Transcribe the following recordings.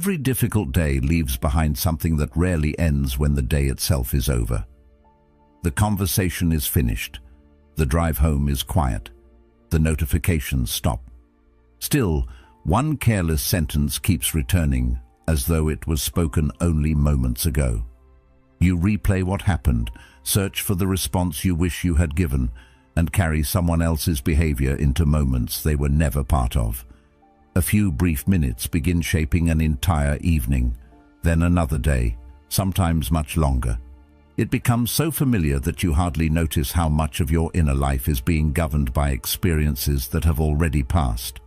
Every difficult day leaves behind something that rarely ends when the day itself is over. The conversation is finished. The drive home is quiet. The notifications stop. Still, one careless sentence keeps returning, as though it was spoken only moments ago. You replay what happened, search for the response you wish you had given, and carry someone else's behavior into moments they were never part of. A few brief minutes begin shaping an entire evening, then another day, sometimes much longer. It becomes so familiar that you hardly notice how much of your inner life is being governed by experiences that have already passed.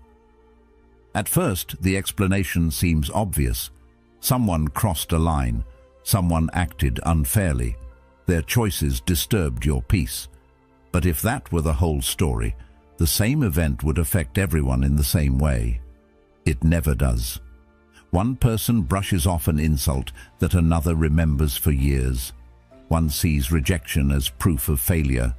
At first, the explanation seems obvious. Someone crossed a line. Someone acted unfairly. Their choices disturbed your peace. But if that were the whole story, the same event would affect everyone in the same way. It never does. One person brushes off an insult that another remembers for years. One sees rejection as proof of failure,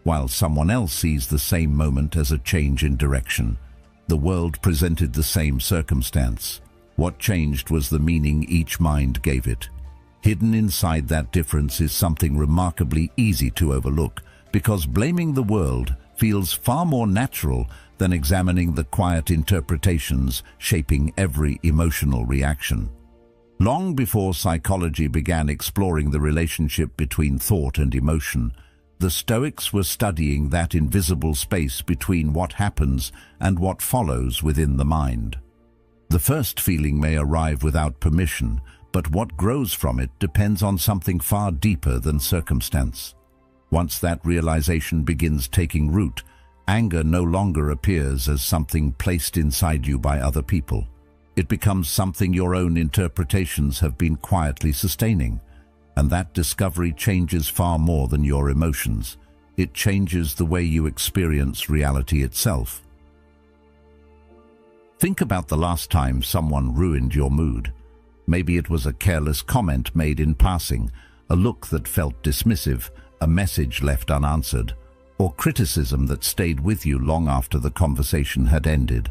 while someone else sees the same moment as a change in direction. The world presented the same circumstance. What changed was the meaning each mind gave it. Hidden inside that difference is something remarkably easy to overlook, because blaming the world feels far more natural than examining the quiet interpretations shaping every emotional reaction. Long before psychology began exploring the relationship between thought and emotion, the Stoics were studying that invisible space between what happens and what follows within the mind. The first feeling may arrive without permission, but what grows from it depends on something far deeper than circumstance. Once that realization begins taking root, anger no longer appears as something placed inside you by other people. It becomes something your own interpretations have been quietly sustaining, and that discovery changes far more than your emotions. It changes the way you experience reality itself. Think about the last time someone ruined your mood. Maybe it was a careless comment made in passing, a look that felt dismissive, a message left unanswered, or criticism that stayed with you long after the conversation had ended.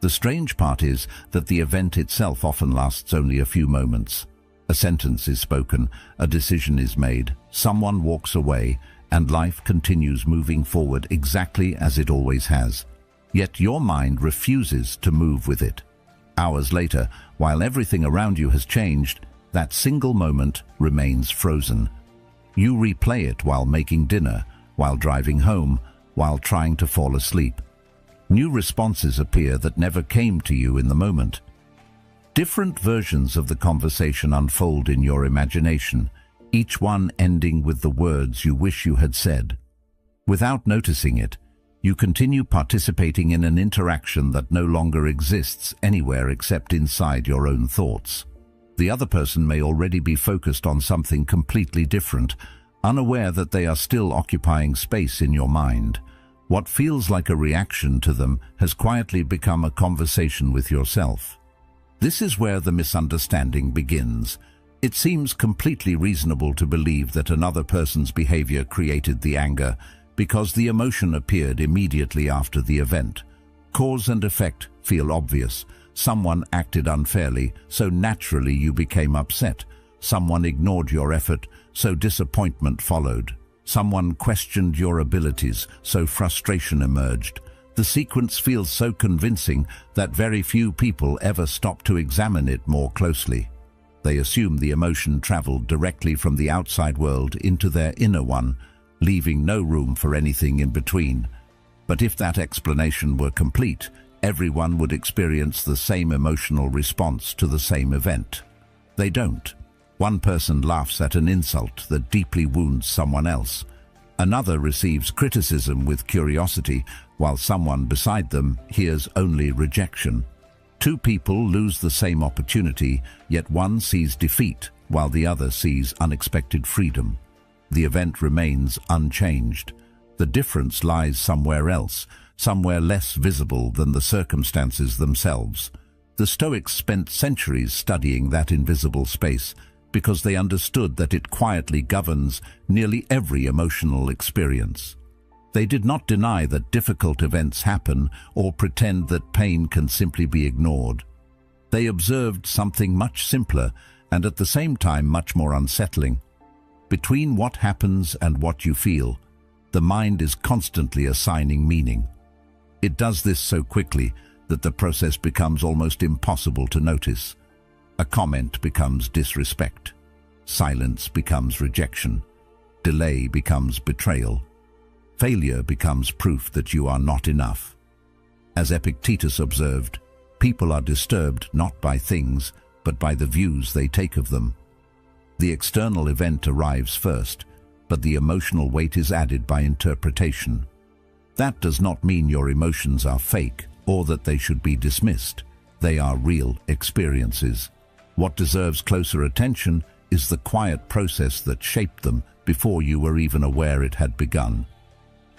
The strange part is that the event itself often lasts only a few moments. A sentence is spoken, a decision is made, someone walks away, and life continues moving forward exactly as it always has. Yet your mind refuses to move with it. Hours later, while everything around you has changed, that single moment remains frozen. You replay it while making dinner, while driving home, while trying to fall asleep. New responses appear that never came to you in the moment. Different versions of the conversation unfold in your imagination, each one ending with the words you wish you had said. Without noticing it, you continue participating in an interaction that no longer exists anywhere except inside your own thoughts. The other person may already be focused on something completely different, unaware that they are still occupying space in your mind. What feels like a reaction to them has quietly become a conversation with yourself. This is where the misunderstanding begins. It seems completely reasonable to believe that another person's behavior created the anger, because the emotion appeared immediately after the event. Cause and effect feel obvious. Someone acted unfairly, so naturally you became upset. Someone ignored your effort, so disappointment followed. Someone questioned your abilities, so frustration emerged. The sequence feels so convincing that very few people ever stop to examine it more closely. They assume the emotion traveled directly from the outside world into their inner one, leaving no room for anything in between. But if that explanation were complete, everyone would experience the same emotional response to the same event. They don't. One person laughs at an insult that deeply wounds someone else. Another receives criticism with curiosity, while someone beside them hears only rejection. Two people lose the same opportunity, yet one sees defeat, while the other sees unexpected freedom. The event remains unchanged. The difference lies somewhere else, somewhere less visible than the circumstances themselves. The Stoics spent centuries studying that invisible space, because they understood that it quietly governs nearly every emotional experience. They did not deny that difficult events happen or pretend that pain can simply be ignored. They observed something much simpler and at the same time much more unsettling. Between what happens and what you feel, the mind is constantly assigning meaning. It does this so quickly that the process becomes almost impossible to notice. A comment becomes disrespect. Silence becomes rejection. Delay becomes betrayal. Failure becomes proof that you are not enough. As Epictetus observed, people are disturbed not by things, but by the views they take of them. The external event arrives first, but the emotional weight is added by interpretation. That does not mean your emotions are fake or that they should be dismissed. They are real experiences. What deserves closer attention is the quiet process that shaped them before you were even aware it had begun.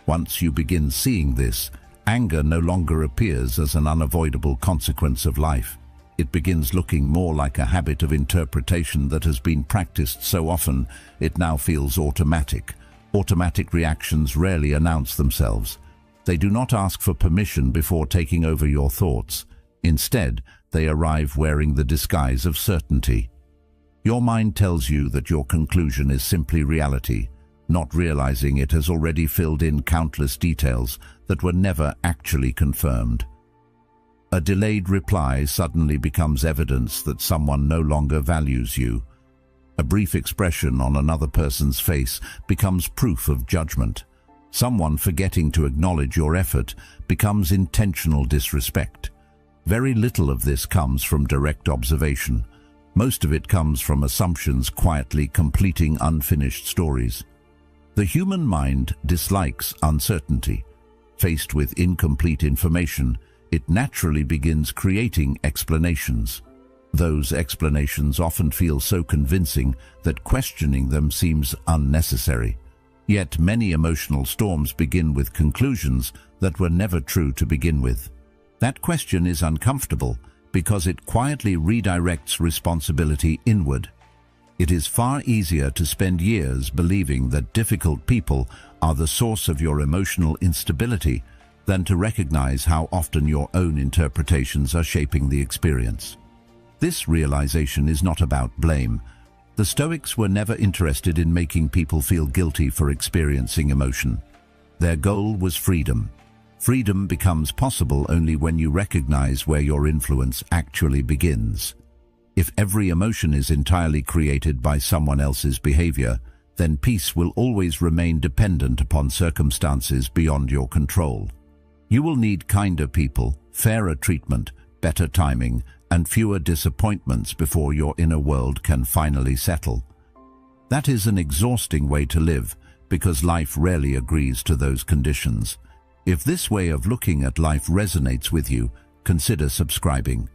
Once you begin seeing this, anger no longer appears as an unavoidable consequence of life. It begins looking more like a habit of interpretation that has been practiced so often it now feels automatic. Automatic reactions rarely announce themselves. They do not ask for permission before taking over your thoughts. Instead, they arrive wearing the disguise of certainty. Your mind tells you that your conclusion is simply reality, not realizing it has already filled in countless details that were never actually confirmed. A delayed reply suddenly becomes evidence that someone no longer values you. A brief expression on another person's face becomes proof of judgment. Someone forgetting to acknowledge your effort becomes intentional disrespect. Very little of this comes from direct observation. Most of it comes from assumptions quietly completing unfinished stories. The human mind dislikes uncertainty. Faced with incomplete information, it naturally begins creating explanations. Those explanations often feel so convincing that questioning them seems unnecessary. Yet many emotional storms begin with conclusions that were never true to begin with. That question is uncomfortable because it quietly redirects responsibility inward. It is far easier to spend years believing that difficult people are the source of your emotional instability than to recognize how often your own interpretations are shaping the experience. This realization is not about blame. The Stoics were never interested in making people feel guilty for experiencing emotion. Their goal was freedom. Freedom becomes possible only when you recognize where your influence actually begins. If every emotion is entirely created by someone else's behavior, then peace will always remain dependent upon circumstances beyond your control. You will need kinder people, fairer treatment, better timing, and fewer disappointments before your inner world can finally settle. That is an exhausting way to live, because life rarely agrees to those conditions. If this way of looking at life resonates with you, consider subscribing.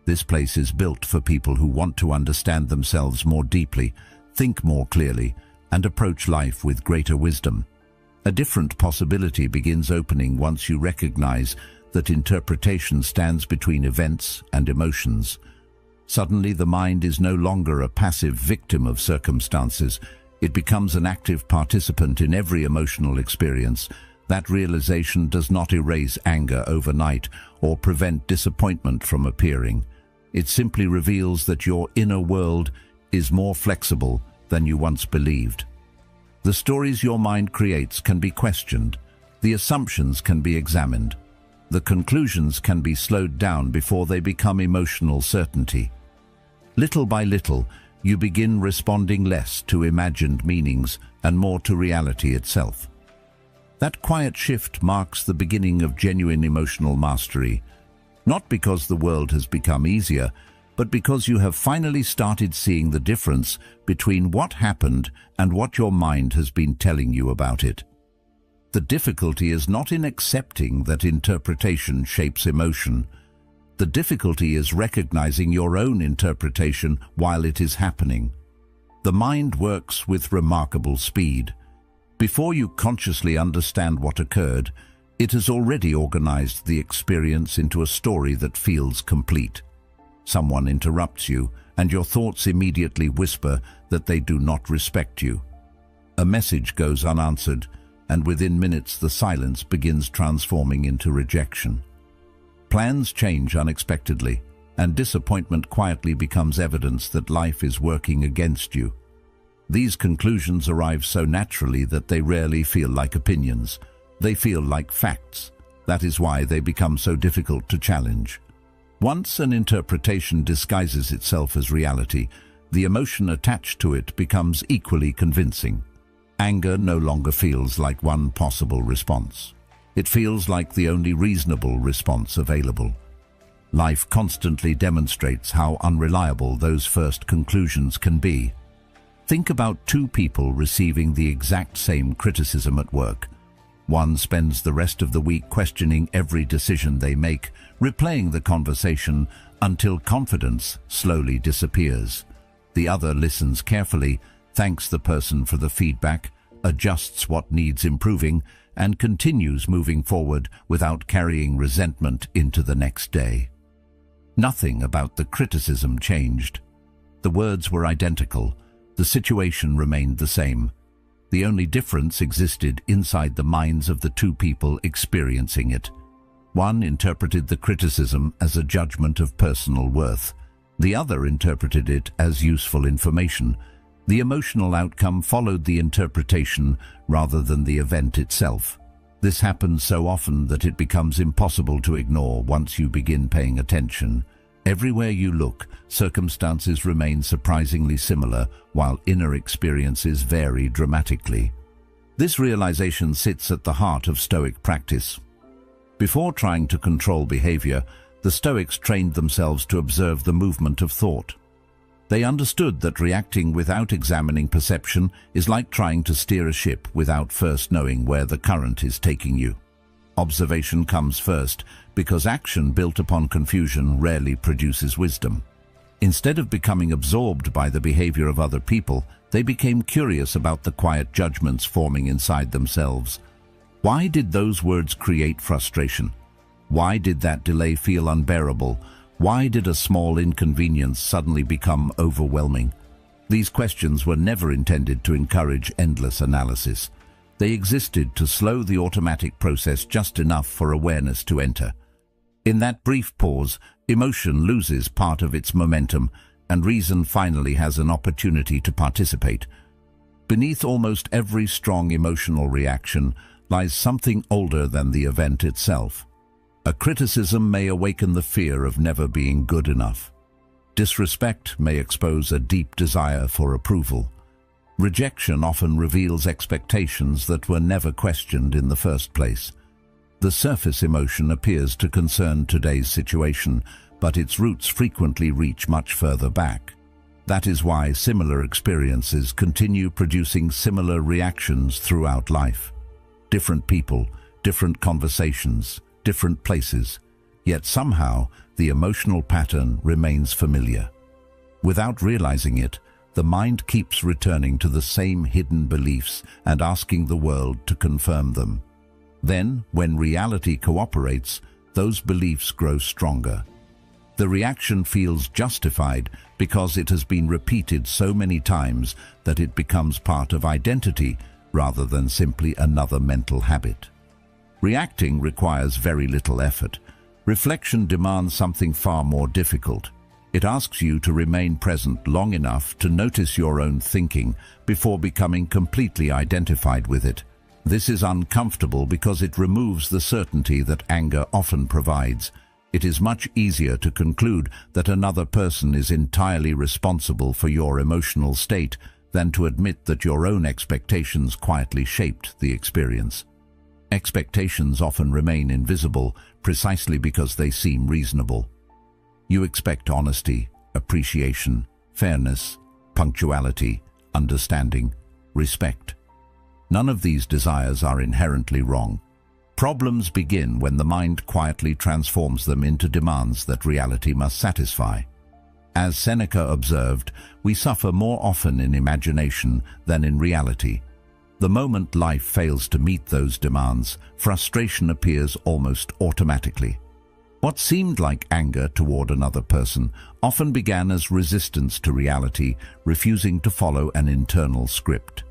This place is built for people who want to understand themselves more deeply, think more clearly, and approach life with greater wisdom. A different possibility begins opening once you recognize that interpretation stands between events and emotions. Suddenly, the mind is no longer a passive victim of circumstances. It becomes an active participant in every emotional experience. That realization does not erase anger overnight or prevent disappointment from appearing. It simply reveals that your inner world is more flexible than you once believed. The stories your mind creates can be questioned. The assumptions can be examined. The conclusions can be slowed down before they become emotional certainty. Little by little, you begin responding less to imagined meanings and more to reality itself. That quiet shift marks the beginning of genuine emotional mastery, not because the world has become easier, but because you have finally started seeing the difference between what happened and what your mind has been telling you about it. The difficulty is not in accepting that interpretation shapes emotion. The difficulty is recognizing your own interpretation while it is happening. The mind works with remarkable speed. Before you consciously understand what occurred, it has already organized the experience into a story that feels complete. Someone interrupts you, and your thoughts immediately whisper that they do not respect you. A message goes unanswered, and within minutes the silence begins transforming into rejection. Plans change unexpectedly. and disappointment quietly becomes evidence that life is working against you. These conclusions arrive so naturally that they rarely feel like opinions. They feel like facts. That is why they become so difficult to challenge. Once an interpretation disguises itself as reality, the emotion attached to it becomes equally convincing. Anger no longer feels like one possible response. It feels like the only reasonable response available. Life constantly demonstrates how unreliable those first conclusions can be. Think about two people receiving the exact same criticism at work. One spends the rest of the week questioning every decision they make, replaying the conversation until confidence slowly disappears. The other listens carefully, thanks the person for the feedback, adjusts what needs improving, and continues moving forward without carrying resentment into the next day. Nothing about the criticism changed. The words were identical. The situation remained the same. The only difference existed inside the minds of the two people experiencing it. One interpreted the criticism as a judgment of personal worth. The other interpreted it as useful information. The emotional outcome followed the interpretation rather than the event itself. This happens so often that it becomes impossible to ignore once you begin paying attention. Everywhere you look, circumstances remain surprisingly similar, while inner experiences vary dramatically. This realization sits at the heart of Stoic practice. Before trying to control behavior, the Stoics trained themselves to observe the movement of thought. They understood that reacting without examining perception is like trying to steer a ship without first knowing where the current is taking you. Observation comes first, because action built upon confusion rarely produces wisdom. Instead of becoming absorbed by the behavior of other people, they became curious about the quiet judgments forming inside themselves. Why did those words create frustration? Why did that delay feel unbearable? Why did a small inconvenience suddenly become overwhelming? These questions were never intended to encourage endless analysis. They existed to slow the automatic process just enough for awareness to enter. In that brief pause, emotion loses part of its momentum, and reason finally has an opportunity to participate. Beneath almost every strong emotional reaction lies something older than the event itself. A criticism may awaken the fear of never being good enough. Disrespect may expose a deep desire for approval. Rejection often reveals expectations that were never questioned in the first place. The surface emotion appears to concern today's situation, but its roots frequently reach much further back. That is why similar experiences continue producing similar reactions throughout life. Different people, different conversations, different places, yet somehow the emotional pattern remains familiar. Without realizing it, the mind keeps returning to the same hidden beliefs and asking the world to confirm them. Then, when reality cooperates, those beliefs grow stronger. The reaction feels justified because it has been repeated so many times that it becomes part of identity rather than simply another mental habit. Reacting requires very little effort. Reflection demands something far more difficult. It asks you to remain present long enough to notice your own thinking before becoming completely identified with it. This is uncomfortable because it removes the certainty that anger often provides. It is much easier to conclude that another person is entirely responsible for your emotional state than to admit that your own expectations quietly shaped the experience. Expectations often remain invisible precisely because they seem reasonable. You expect honesty, appreciation, fairness, punctuality, understanding, respect. None of these desires are inherently wrong. Problems begin when the mind quietly transforms them into demands that reality must satisfy. As Seneca observed, we suffer more often in imagination than in reality. The moment life fails to meet those demands, frustration appears almost automatically. What seemed like anger toward another person often began as resistance to reality, refusing to follow an internal script.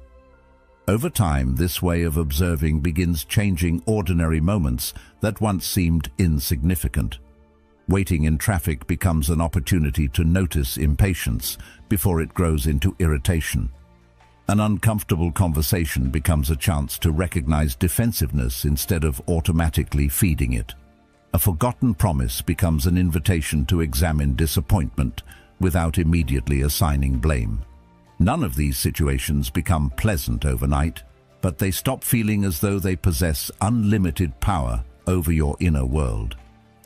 Over time, this way of observing begins changing ordinary moments that once seemed insignificant. Waiting in traffic becomes an opportunity to notice impatience before it grows into irritation. An uncomfortable conversation becomes a chance to recognize defensiveness instead of automatically feeding it. A forgotten promise becomes an invitation to examine disappointment without immediately assigning blame. None of these situations become pleasant overnight, but they stop feeling as though they possess unlimited power over your inner world.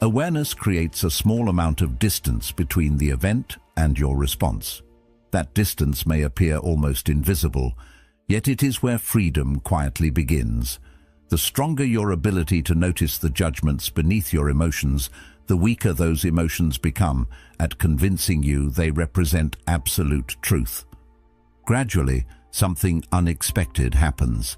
Awareness creates a small amount of distance between the event and your response. That distance may appear almost invisible, yet it is where freedom quietly begins. The stronger your ability to notice the judgments beneath your emotions, the weaker those emotions become at convincing you they represent absolute truth. Gradually, something unexpected happens.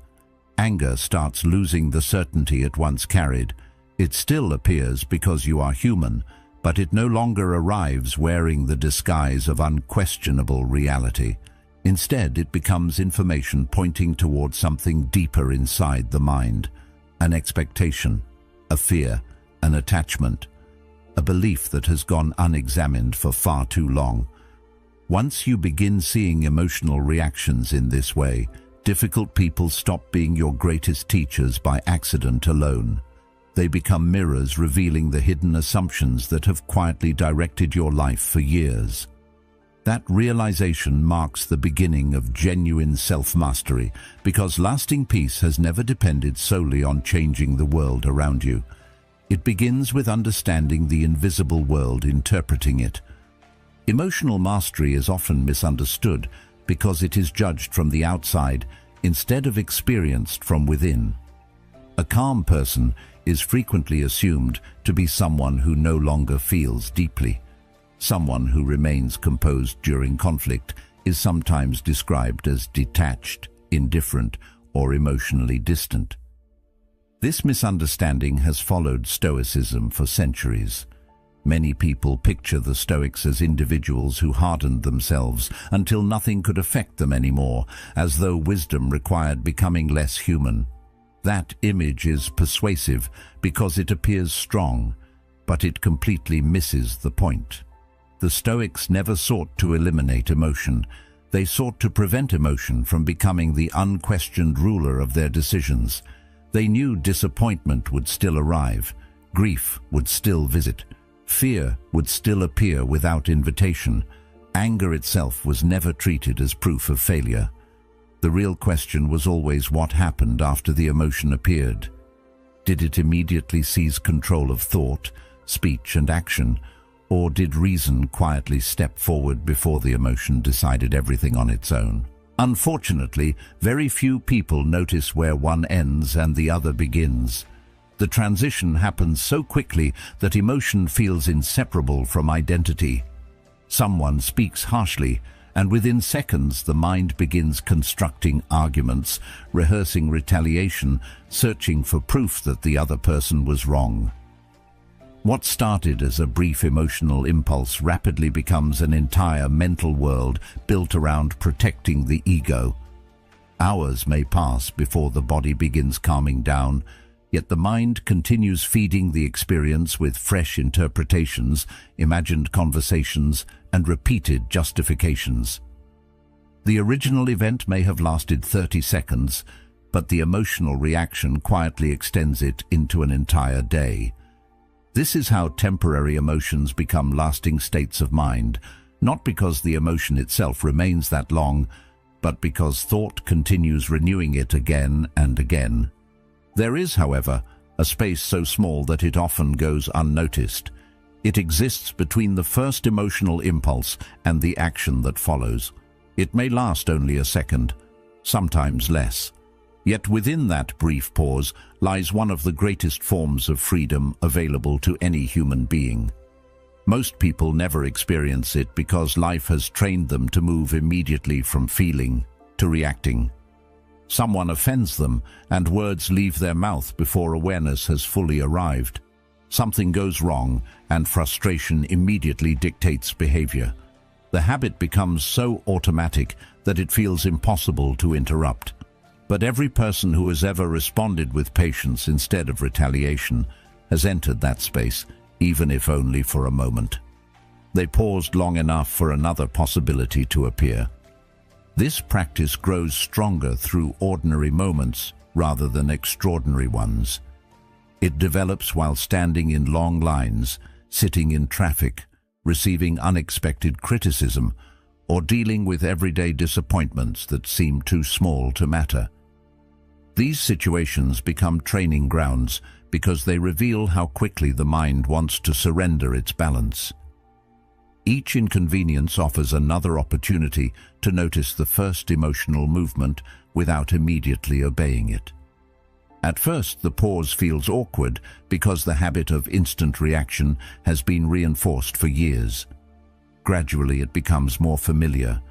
Anger starts losing the certainty it once carried. It still appears because you are human, but it no longer arrives wearing the disguise of unquestionable reality. Instead, it becomes information pointing toward something deeper inside the mind, an expectation, a fear, an attachment, a belief that has gone unexamined for far too long. Once you begin seeing emotional reactions in this way, difficult people stop being your greatest teachers by accident alone. They become mirrors revealing the hidden assumptions that have quietly directed your life for years. That realization marks the beginning of genuine self-mastery, because lasting peace has never depended solely on changing the world around you. It begins with understanding the invisible world, interpreting it. Emotional mastery is often misunderstood because it is judged from the outside instead of experienced from within. A calm person is frequently assumed to be someone who no longer feels deeply. Someone who remains composed during conflict is sometimes described as detached, indifferent, or emotionally distant. This misunderstanding has followed Stoicism for centuries. Many people picture the Stoics as individuals who hardened themselves until nothing could affect them anymore, as though wisdom required becoming less human. That image is persuasive because it appears strong, but it completely misses the point. The Stoics never sought to eliminate emotion. They sought to prevent emotion from becoming the unquestioned ruler of their decisions. They knew disappointment would still arrive, grief would still visit, fear would still appear without invitation. Anger itself was never treated as proof of failure. The real question was always what happened after the emotion appeared. Did it immediately seize control of thought, speech, and action, or did reason quietly step forward before the emotion decided everything on its own? Unfortunately, very few people notice where one ends and the other begins. The transition happens so quickly that emotion feels inseparable from identity. Someone speaks harshly, and within seconds the mind begins constructing arguments, rehearsing retaliation, searching for proof that the other person was wrong. What started as a brief emotional impulse rapidly becomes an entire mental world built around protecting the ego. Hours may pass before the body begins calming down, yet the mind continues feeding the experience with fresh interpretations, imagined conversations, and repeated justifications. The original event may have lasted 30 seconds, but the emotional reaction quietly extends it into an entire day. This is how temporary emotions become lasting states of mind, not because the emotion itself remains that long, but because thought continues renewing it again and again. There is, however, a space so small that it often goes unnoticed. It exists between the first emotional impulse and the action that follows. It may last only a second, sometimes less. Yet within that brief pause lies one of the greatest forms of freedom available to any human being. Most people never experience it because life has trained them to move immediately from feeling to reacting. Someone offends them, and words leave their mouth before awareness has fully arrived. Something goes wrong, and frustration immediately dictates behavior. The habit becomes so automatic that it feels impossible to interrupt. But every person who has ever responded with patience instead of retaliation has entered that space, even if only for a moment. They paused long enough for another possibility to appear. This practice grows stronger through ordinary moments rather than extraordinary ones. It develops while standing in long lines, sitting in traffic, receiving unexpected criticism, or dealing with everyday disappointments that seem too small to matter. These situations become training grounds because they reveal how quickly the mind wants to surrender its balance. Each inconvenience offers another opportunity to notice the first emotional movement without immediately obeying it. At first, the pause feels awkward because the habit of instant reaction has been reinforced for years. Gradually, it becomes more familiar.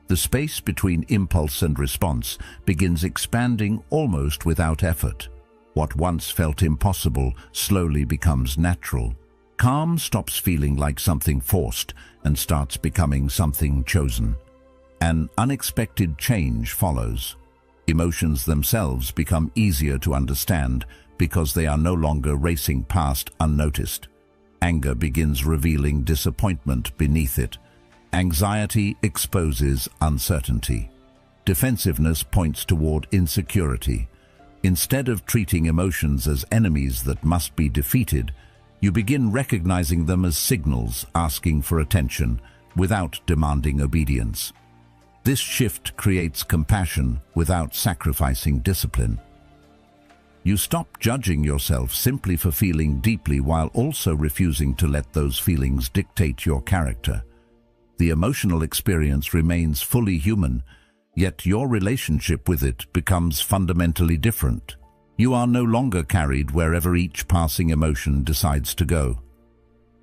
The space between impulse and response begins expanding almost without effort. What once felt impossible slowly becomes natural. Calm stops feeling like something forced and starts becoming something chosen. An unexpected change follows. Emotions themselves become easier to understand because they are no longer racing past unnoticed. Anger begins revealing disappointment beneath it. Anxiety exposes uncertainty. Defensiveness points toward insecurity. Instead of treating emotions as enemies that must be defeated, you begin recognizing them as signals asking for attention without demanding obedience. This shift creates compassion without sacrificing discipline. You stop judging yourself simply for feeling deeply while also refusing to let those feelings dictate your character. The emotional experience remains fully human, yet your relationship with it becomes fundamentally different. You are no longer carried wherever each passing emotion decides to go.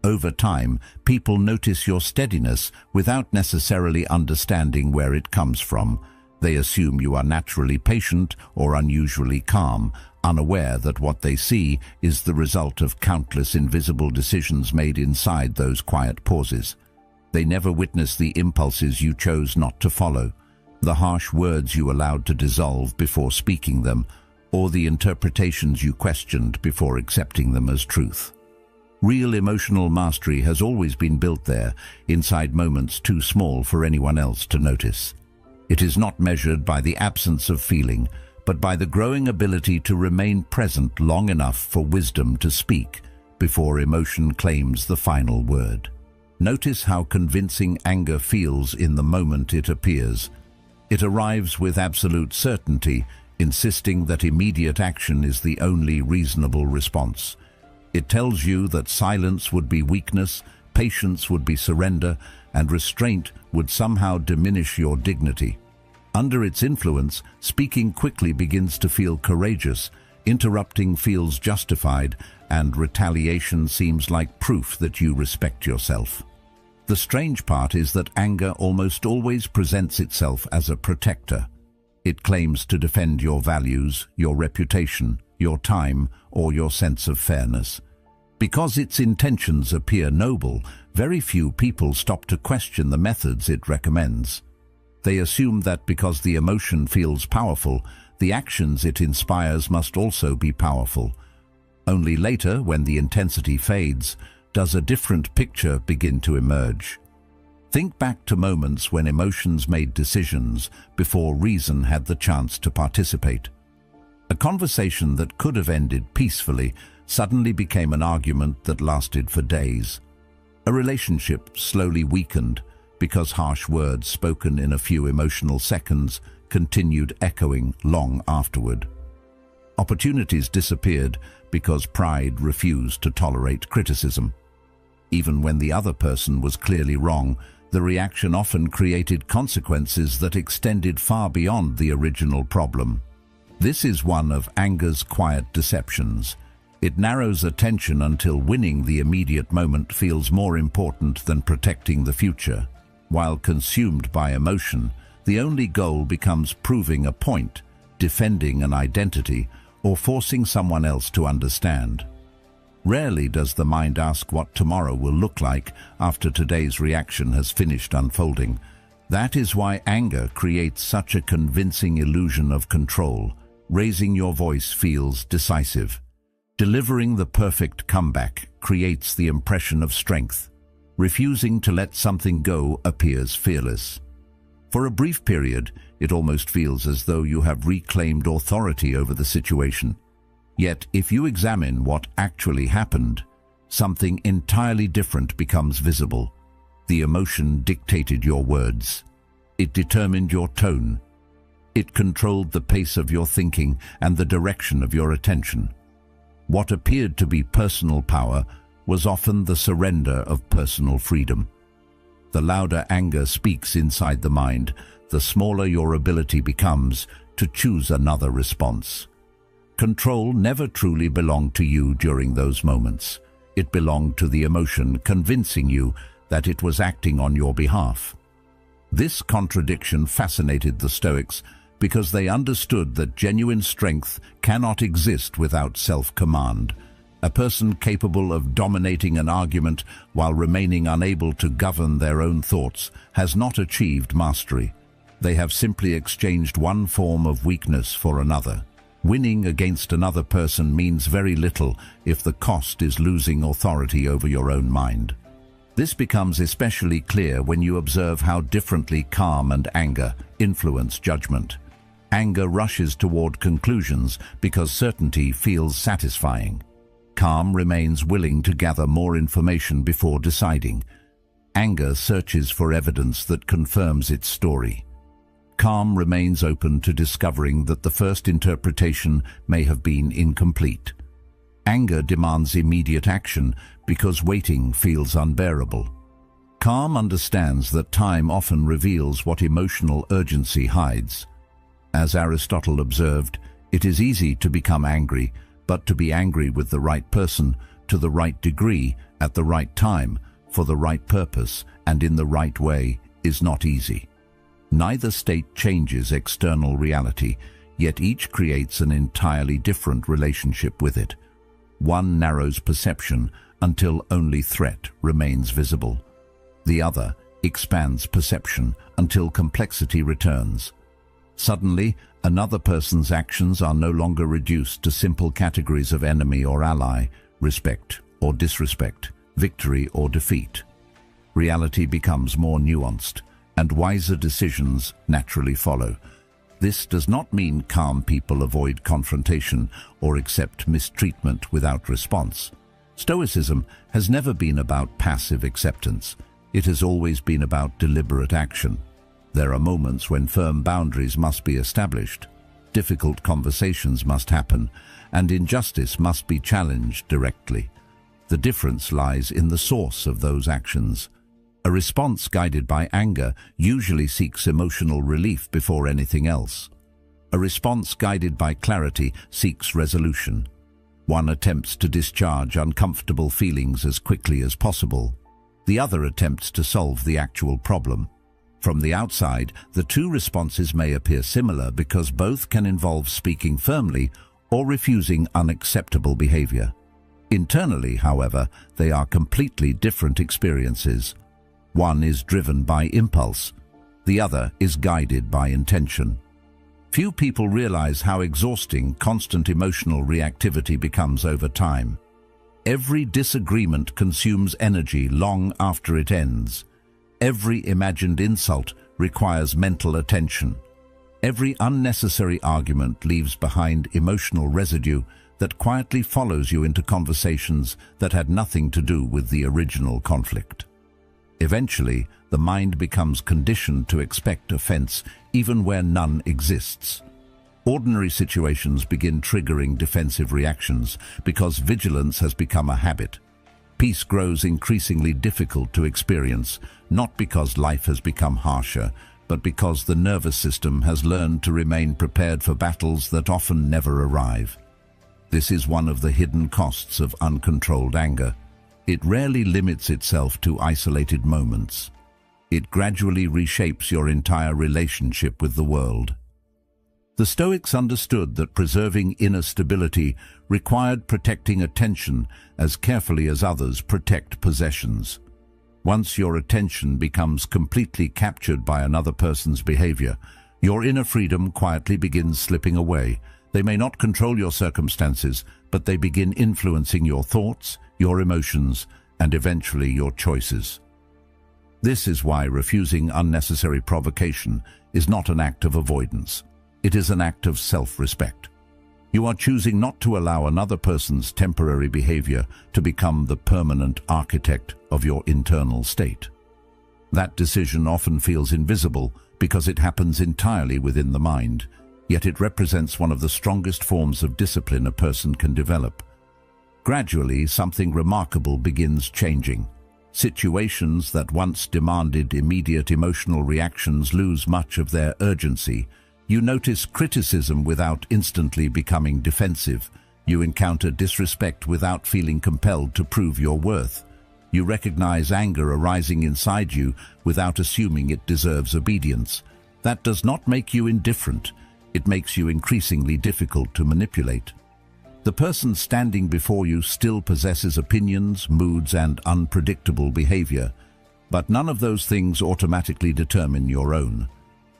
Over time, people notice your steadiness without necessarily understanding where it comes from. They assume you are naturally patient or unusually calm, unaware that what they see is the result of countless invisible decisions made inside those quiet pauses. They never witness the impulses you chose not to follow, the harsh words you allowed to dissolve before speaking them, or the interpretations you questioned before accepting them as truth. Real emotional mastery has always been built there, inside moments too small for anyone else to notice. It is not measured by the absence of feeling, but by the growing ability to remain present long enough for wisdom to speak before emotion claims the final word. Notice how convincing anger feels in the moment it appears. It arrives with absolute certainty, insisting that immediate action is the only reasonable response. It tells you that silence would be weakness, patience would be surrender, and restraint would somehow diminish your dignity. Under its influence, speaking quickly begins to feel courageous, interrupting feels justified, and retaliation seems like proof that you respect yourself. The strange part is that anger almost always presents itself as a protector. It claims to defend your values, your reputation, your time, or your sense of fairness. Because its intentions appear noble, very few people stop to question the methods it recommends. They assume that because the emotion feels powerful, the actions it inspires must also be powerful. Only later, when the intensity fades, does a different picture begin to emerge. Think back to moments when emotions made decisions before reason had the chance to participate. A conversation that could have ended peacefully suddenly became an argument that lasted for days. A relationship slowly weakened because harsh words spoken in a few emotional seconds continued echoing long afterward. Opportunities disappeared because pride refused to tolerate criticism. Even when the other person was clearly wrong, the reaction often created consequences that extended far beyond the original problem. This is one of anger's quiet deceptions. It narrows attention until winning the immediate moment feels more important than protecting the future. While consumed by emotion, the only goal becomes proving a point, defending an identity, or forcing someone else to understand. Rarely does the mind ask what tomorrow will look like after today's reaction has finished unfolding. That is why anger creates such a convincing illusion of control. Raising your voice feels decisive. Delivering the perfect comeback creates the impression of strength. Refusing to let something go appears fearless. For a brief period, it almost feels as though you have reclaimed authority over the situation. Yet, if you examine what actually happened, something entirely different becomes visible. The emotion dictated your words. It determined your tone. It controlled the pace of your thinking and the direction of your attention. What appeared to be personal power was often the surrender of personal freedom. The louder anger speaks inside the mind, the smaller your ability becomes to choose another response. Control never truly belonged to you during those moments. It belonged to the emotion convincing you that it was acting on your behalf. This contradiction fascinated the Stoics because they understood that genuine strength cannot exist without self-command. A person capable of dominating an argument while remaining unable to govern their own thoughts has not achieved mastery. They have simply exchanged one form of weakness for another. Winning against another person means very little if the cost is losing authority over your own mind. This becomes especially clear when you observe how differently calm and anger influence judgment. Anger rushes toward conclusions because certainty feels satisfying. Calm remains willing to gather more information before deciding. Anger searches for evidence that confirms its story. Calm remains open to discovering that the first interpretation may have been incomplete. Anger demands immediate action because waiting feels unbearable. Calm understands that time often reveals what emotional urgency hides. As Aristotle observed, it is easy to become angry, but to be angry with the right person, to the right degree, at the right time, for the right purpose, and in the right way, is not easy. Neither state changes external reality, yet each creates an entirely different relationship with it. One narrows perception until only threat remains visible. The other expands perception until complexity returns. Suddenly, another person's actions are no longer reduced to simple categories of enemy or ally, respect or disrespect, victory or defeat. Reality becomes more nuanced, and wiser decisions naturally follow. This does not mean calm people avoid confrontation or accept mistreatment without response. Stoicism has never been about passive acceptance. It has always been about deliberate action. There are moments when firm boundaries must be established, difficult conversations must happen, and injustice must be challenged directly. The difference lies in the source of those actions. A response guided by anger usually seeks emotional relief before anything else. A response guided by clarity seeks resolution. One attempts to discharge uncomfortable feelings as quickly as possible. The other attempts to solve the actual problem. From the outside, the two responses may appear similar because both can involve speaking firmly or refusing unacceptable behavior. Internally, however, they are completely different experiences. One is driven by impulse, the other is guided by intention. Few people realize how exhausting constant emotional reactivity becomes over time. Every disagreement consumes energy long after it ends. Every imagined insult requires mental attention. Every unnecessary argument leaves behind emotional residue that quietly follows you into conversations that had nothing to do with the original conflict. Eventually, the mind becomes conditioned to expect offense even where none exists. Ordinary situations begin triggering defensive reactions because vigilance has become a habit. Peace grows increasingly difficult to experience, not because life has become harsher, but because the nervous system has learned to remain prepared for battles that often never arrive. This is one of the hidden costs of uncontrolled anger. It rarely limits itself to isolated moments. It gradually reshapes your entire relationship with the world. The Stoics understood that preserving inner stability required protecting attention as carefully as others protect possessions. Once your attention becomes completely captured by another person's behavior, your inner freedom quietly begins slipping away, They may not control your circumstances, but they begin influencing your thoughts, your emotions, and eventually your choices. This is why refusing unnecessary provocation is not an act of avoidance. It is an act of self-respect. You are choosing not to allow another person's temporary behavior to become the permanent architect of your internal state. That decision often feels invisible because it happens entirely within the mind, yet it represents one of the strongest forms of discipline a person can develop. Gradually, something remarkable begins changing. Situations that once demanded immediate emotional reactions lose much of their urgency. You notice criticism without instantly becoming defensive. You encounter disrespect without feeling compelled to prove your worth. You recognize anger arising inside you without assuming it deserves obedience. That does not make you indifferent. It makes you increasingly difficult to manipulate. The person standing before you still possesses opinions, moods, and unpredictable behavior, but none of those things automatically determine your own.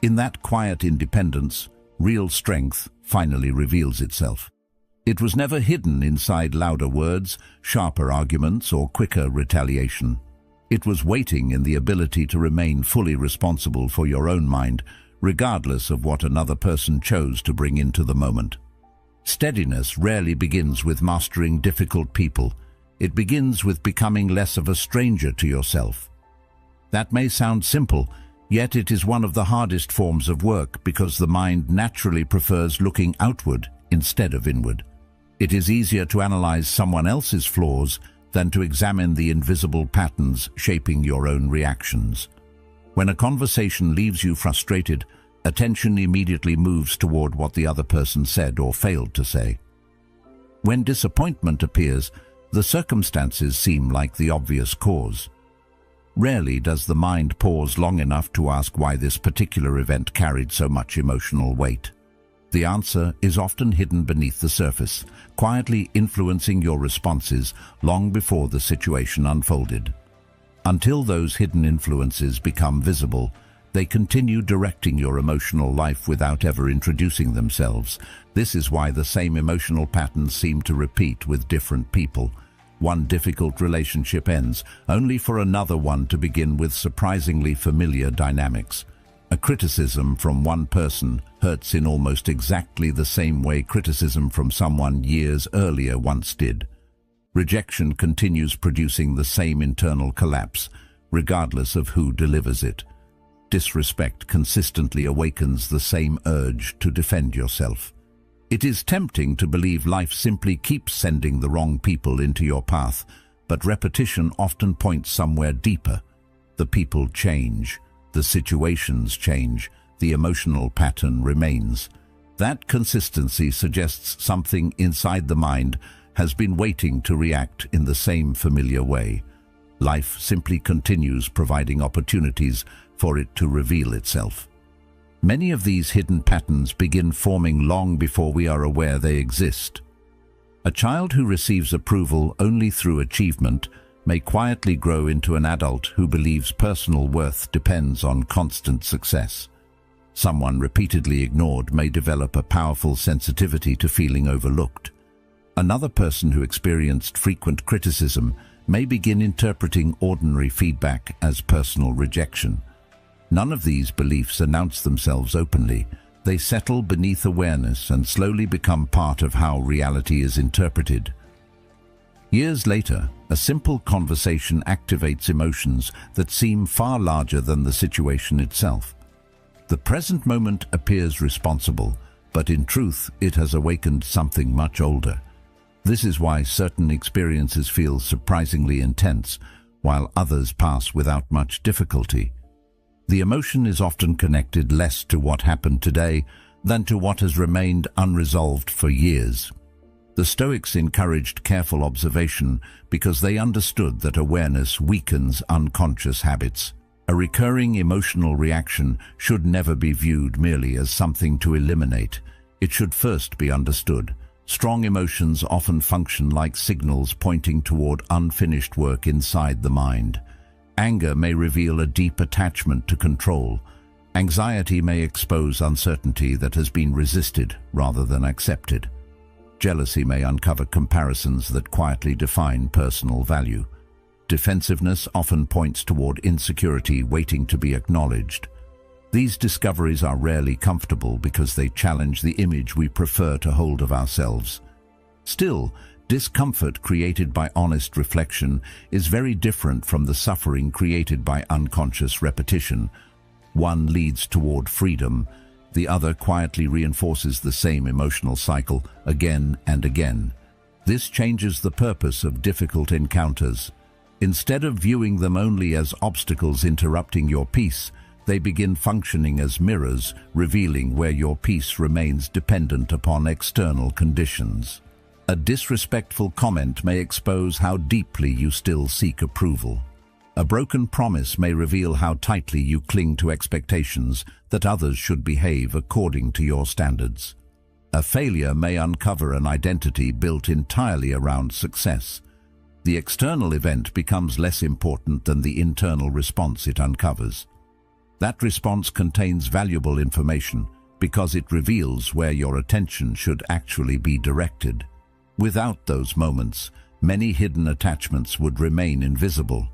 In that quiet independence, real strength finally reveals itself. It was never hidden inside louder words, sharper arguments, or quicker retaliation. It was waiting in the ability to remain fully responsible for your own mind, regardless of what another person chose to bring into the moment. Steadiness rarely begins with mastering difficult people. It begins with becoming less of a stranger to yourself. That may sound simple, yet it is one of the hardest forms of work because the mind naturally prefers looking outward instead of inward. It is easier to analyze someone else's flaws than to examine the invisible patterns shaping your own reactions. When a conversation leaves you frustrated, attention immediately moves toward what the other person said or failed to say. When disappointment appears, the circumstances seem like the obvious cause. Rarely does the mind pause long enough to ask why this particular event carried so much emotional weight. The answer is often hidden beneath the surface, quietly influencing your responses long before the situation unfolded. Until those hidden influences become visible, they continue directing your emotional life without ever introducing themselves. This is why the same emotional patterns seem to repeat with different people. One difficult relationship ends, only for another one to begin with surprisingly familiar dynamics. A criticism from one person hurts in almost exactly the same way criticism from someone years earlier once did. Rejection continues producing the same internal collapse, regardless of who delivers it. Disrespect consistently awakens the same urge to defend yourself. It is tempting to believe life simply keeps sending the wrong people into your path, but repetition often points somewhere deeper. The people change, the situations change, the emotional pattern remains. That consistency suggests something inside the mind has been waiting to react in the same familiar way. Life simply continues providing opportunities for it to reveal itself. Many of these hidden patterns begin forming long before we are aware they exist. A child who receives approval only through achievement may quietly grow into an adult who believes personal worth depends on constant success. Someone repeatedly ignored may develop a powerful sensitivity to feeling overlooked. Another person who experienced frequent criticism may begin interpreting ordinary feedback as personal rejection. None of these beliefs announce themselves openly. They settle beneath awareness and slowly become part of how reality is interpreted. Years later, a simple conversation activates emotions that seem far larger than the situation itself. The present moment appears responsible, but in truth it has awakened something much older. This is why certain experiences feel surprisingly intense, while others pass without much difficulty. The emotion is often connected less to what happened today than to what has remained unresolved for years. The Stoics encouraged careful observation because they understood that awareness weakens unconscious habits. A recurring emotional reaction should never be viewed merely as something to eliminate. It should first be understood. Strong emotions often function like signals pointing toward unfinished work inside the mind. Anger may reveal a deep attachment to control. Anxiety may expose uncertainty that has been resisted rather than accepted. Jealousy may uncover comparisons that quietly define personal value. Defensiveness often points toward insecurity waiting to be acknowledged. These discoveries are rarely comfortable because they challenge the image we prefer to hold of ourselves. Still, discomfort created by honest reflection is very different from the suffering created by unconscious repetition. One leads toward freedom, the other quietly reinforces the same emotional cycle again and again. This changes the purpose of difficult encounters. Instead of viewing them only as obstacles interrupting your peace, they begin functioning as mirrors, revealing where your peace remains dependent upon external conditions. A disrespectful comment may expose how deeply you still seek approval. A broken promise may reveal how tightly you cling to expectations that others should behave according to your standards. A failure may uncover an identity built entirely around success. The external event becomes less important than the internal response it uncovers. That response contains valuable information because it reveals where your attention should actually be directed. Without those moments, many hidden attachments would remain invisible.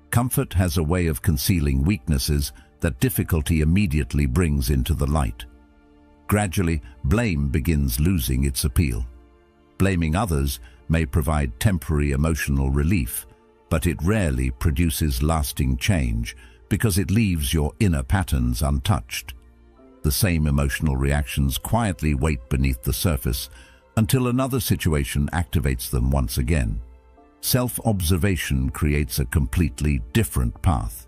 Comfort has a way of concealing weaknesses that difficulty immediately brings into the light. Gradually, blame begins losing its appeal. Blaming others may provide temporary emotional relief, but it rarely produces lasting change because it leaves your inner patterns untouched. The same emotional reactions quietly wait beneath the surface until another situation activates them once again. Self-observation creates a completely different path.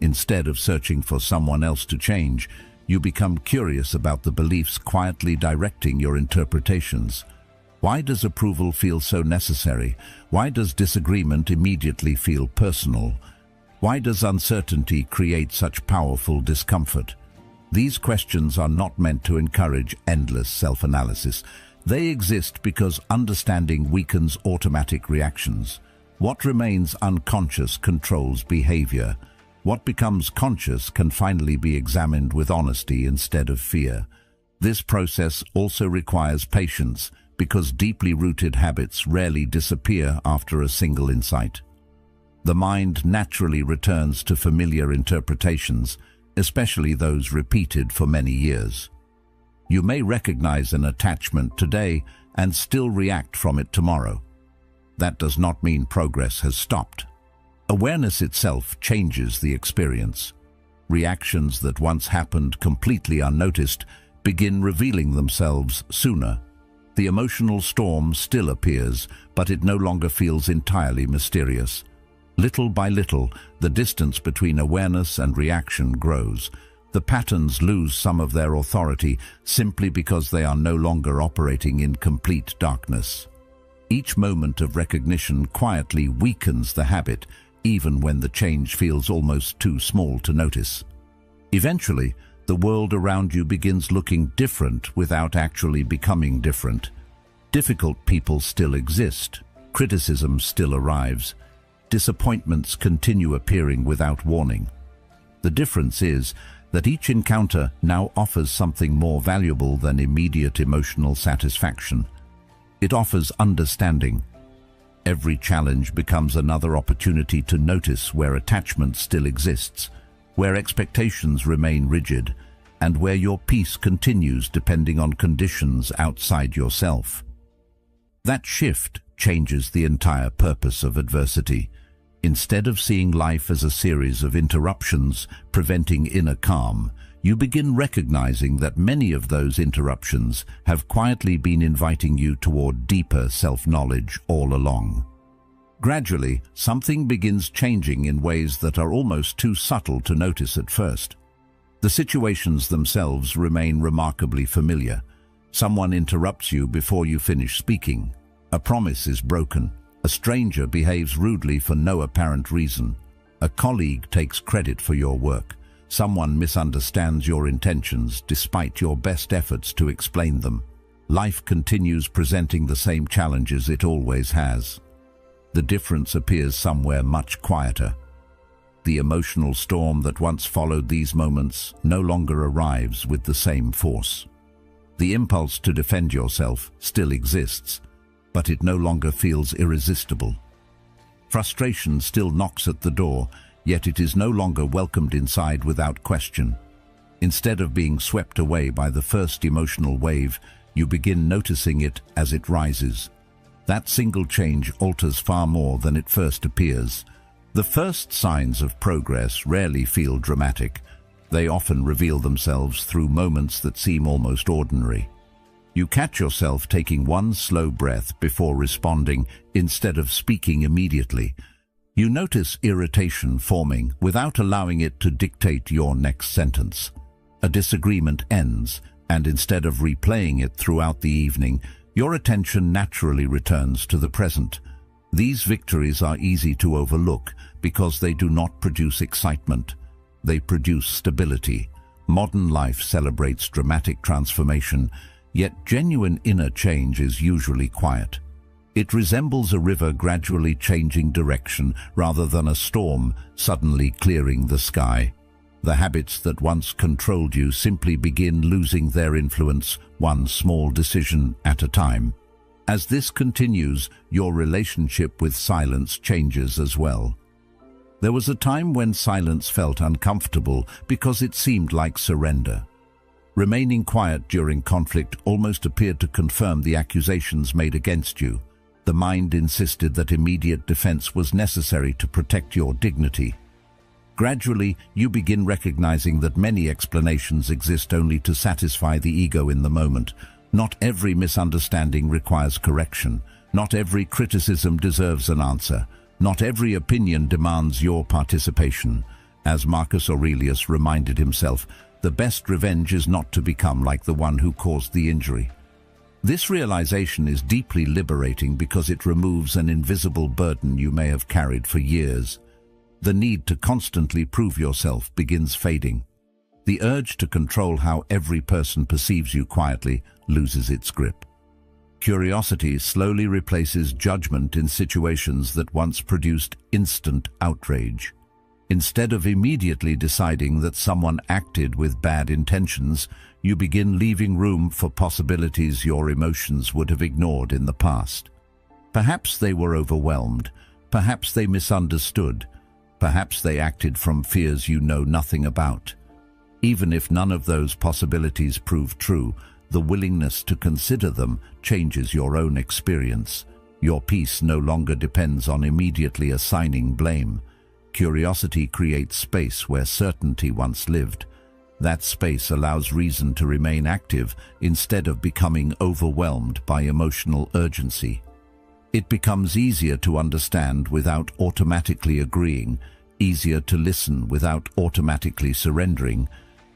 Instead of searching for someone else to change, you become curious about the beliefs quietly directing your interpretations. Why does approval feel so necessary? Why does disagreement immediately feel personal? Why does uncertainty create such powerful discomfort? These questions are not meant to encourage endless self-analysis. They exist because understanding weakens automatic reactions. What remains unconscious controls behavior. What becomes conscious can finally be examined with honesty instead of fear. This process also requires patience because deeply rooted habits rarely disappear after a single insight. The mind naturally returns to familiar interpretations, especially those repeated for many years. You may recognize an attachment today and still react from it tomorrow. That does not mean progress has stopped. Awareness itself changes the experience. Reactions that once happened completely unnoticed begin revealing themselves sooner. The emotional storm still appears, but it no longer feels entirely mysterious. Little by little, the distance between awareness and reaction grows. The patterns lose some of their authority simply because they are no longer operating in complete darkness. Each moment of recognition quietly weakens the habit, even when the change feels almost too small to notice. Eventually, the world around you begins looking different without actually becoming different. Difficult people still exist. Criticism still arrives. Disappointments continue appearing without warning. The difference is that each encounter now offers something more valuable than immediate emotional satisfaction. It offers understanding. Every challenge becomes another opportunity to notice where attachment still exists, where expectations remain rigid, and where your peace continues depending on conditions outside yourself. That shift changes the entire purpose of adversity. Instead of seeing life as a series of interruptions preventing inner calm, you begin recognizing that many of those interruptions have quietly been inviting you toward deeper self-knowledge all along. Gradually, something begins changing in ways that are almost too subtle to notice at first. The situations themselves remain remarkably familiar. Someone interrupts you before you finish speaking. A promise is broken. A stranger behaves rudely for no apparent reason. A colleague takes credit for your work. Someone misunderstands your intentions despite your best efforts to explain them. Life continues presenting the same challenges it always has. The difference appears somewhere much quieter. The emotional storm that once followed these moments no longer arrives with the same force. The impulse to defend yourself still exists, but it no longer feels irresistible. Frustration still knocks at the door, yet it is no longer welcomed inside without question. Instead of being swept away by the first emotional wave, you begin noticing it as it rises. That single change alters far more than it first appears. The first signs of progress rarely feel dramatic. They often reveal themselves through moments that seem almost ordinary. You catch yourself taking one slow breath before responding instead of speaking immediately. You notice irritation forming without allowing it to dictate your next sentence. A disagreement ends, and instead of replaying it throughout the evening, your attention naturally returns to the present. These victories are easy to overlook because they do not produce excitement. They produce stability. Modern life celebrates dramatic transformation, yet genuine inner change is usually quiet. It resembles a river gradually changing direction rather than a storm suddenly clearing the sky. The habits that once controlled you simply begin losing their influence, one small decision at a time. As this continues, your relationship with silence changes as well. There was a time when silence felt uncomfortable because it seemed like surrender. Remaining quiet during conflict almost appeared to confirm the accusations made against you. The mind insisted that immediate defense was necessary to protect your dignity. Gradually, you begin recognizing that many explanations exist only to satisfy the ego in the moment. Not every misunderstanding requires correction. Not every criticism deserves an answer. Not every opinion demands your participation. As Marcus Aurelius reminded himself, the best revenge is not to become like the one who caused the injury. This realization is deeply liberating because it removes an invisible burden you may have carried for years. The need to constantly prove yourself begins fading. The urge to control how every person perceives you quietly loses its grip. Curiosity slowly replaces judgment in situations that once produced instant outrage. Instead of immediately deciding that someone acted with bad intentions, you begin leaving room for possibilities your emotions would have ignored in the past. Perhaps they were overwhelmed. Perhaps they misunderstood. Perhaps they acted from fears you know nothing about. Even if none of those possibilities prove true, the willingness to consider them changes your own experience. Your peace no longer depends on immediately assigning blame. Curiosity creates space where certainty once lived. That space allows reason to remain active instead of becoming overwhelmed by emotional urgency. It becomes easier to understand without automatically agreeing, easier to listen without automatically surrendering,